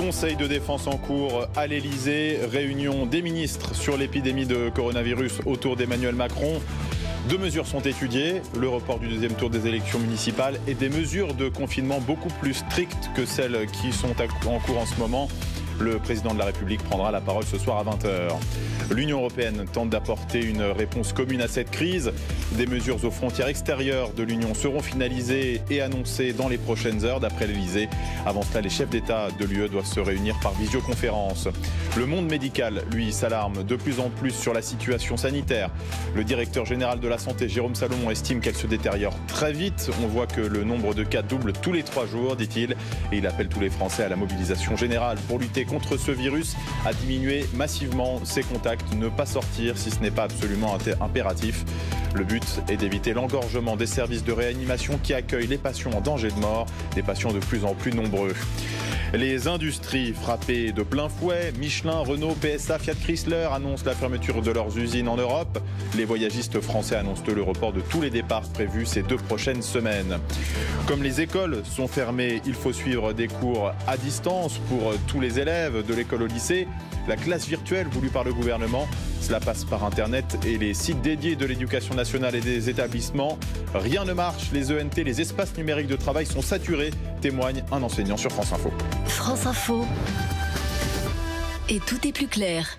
Conseil de défense en cours à l'Elysée, réunion des ministres sur l'épidémie de coronavirus autour d'Emmanuel Macron. Deux mesures sont étudiées, le report du deuxième tour des élections municipales et des mesures de confinement beaucoup plus strictes que celles qui sont en cours en ce moment. Le président de la République prendra la parole ce soir à 20h. L'Union européenne tente d'apporter une réponse commune à cette crise. Des mesures aux frontières extérieures de l'Union seront finalisées et annoncées dans les prochaines heures, d'après l'Elysée. Avant cela, les chefs d'État de l'UE doivent se réunir par visioconférence. Le monde médical, lui, s'alarme de plus en plus sur la situation sanitaire. Le directeur général de la Santé, Jérôme Salomon, estime qu'elle se détériore très vite. On voit que le nombre de cas double tous les 3 jours, dit-il. Et il appelle tous les Français à la mobilisation générale pour lutter contre ce virus, à diminuer massivement ses contacts, ne pas sortir si ce n'est pas absolument impératif. Le but est d'éviter l'engorgement des services de réanimation qui accueillent les patients en danger de mort, des patients de plus en plus nombreux. Les industries frappées de plein fouet, Michelin, Renault, PSA, Fiat Chrysler annoncent la fermeture de leurs usines en Europe. Les voyagistes français annoncent le report de tous les départs prévus ces 2 prochaines semaines. Comme les écoles sont fermées, il faut suivre des cours à distance pour tous les élèves de l'école au lycée. La classe virtuelle voulue par le gouvernement, cela passe par Internet et les sites dédiés de l'éducation nationale et des établissements. Rien ne marche, les ENT, les espaces numériques de travail sont saturés, témoigne un enseignant sur France Info. France Info. Et tout est plus clair.